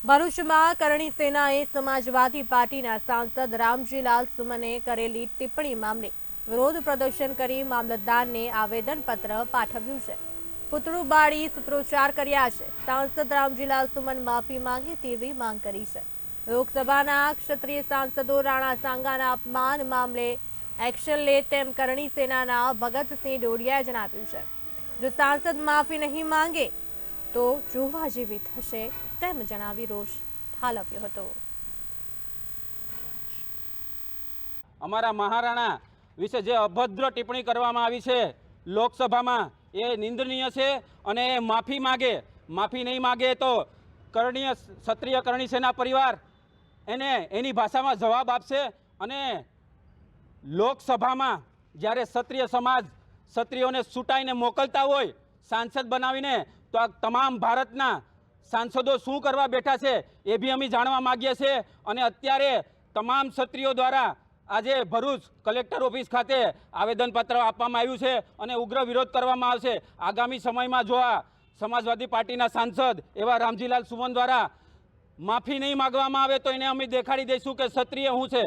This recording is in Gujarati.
ભરૂચમાં કરણી સેનાએ સમાજવાદી પાર્ટીના સાંસદ રામજીલાલ સુમને કરેલી ટિપ્પણી મામલે વિરોધ પ્રદર્શન કરી મામલતદારને આવેદનપત્ર પાઠવ્યું છે। પૂતળું બાળી સૂત્રોચ્ચાર કર્યા છે। સાંસદ રામજીલાલ સુમન માફી માંગે તેવી માંગ કરી છે। લોકસભાના ક્ષત્રિય સાંસદો રાણા સાંગાના અપમાન મામલે એક્શન લે તેમ કરણી સેનાના ભગતસિંહ ડોડિયાએ જણાવ્યું છે। જો સાંસદ માફી નહીં માંગે તો જોવા જેવી થશે તેમ જણાવી રોષ ઠાલવ્યો હતો। અમારા મહારાણા વિશે જે અભદ્ર ટિપ્પણી કરવામાં આવી છે લોકસભામાં એ નિંદનીય છે અને માફી માગે, માફી નહીં માગે તો ક્ષત્રિય કરણી સેના પરિવાર એને એની ભાષામાં જવાબ આપશે। અને લોકસભામાં જ્યારે ક્ષત્રિય સમાજ ક્ષત્રિયોને છૂટાઈને મોકલતા હોય સાંસદ બનાવીને, તો આ તમામ ભારતના સાંસદો શું કરવા બેઠા છે એ બી અમે જાણવા માગીએ છીએ। અને અત્યારે તમામ ક્ષત્રિયો દ્વારા આજે ભરૂચ કલેક્ટર ઓફિસ ખાતે આવેદનપત્ર આપવામાં આવ્યું છે અને ઉગ્ર વિરોધ કરવામાં આવશે। આગામી સમયમાં જો આ સમાજવાદી પાર્ટીના સાંસદ એવા રામજીલાલ સુમન દ્વારા માફી નહીં માગવામાં આવે તો એને અમે દેખાડી દઈશું કે ક્ષત્રિય શું છે।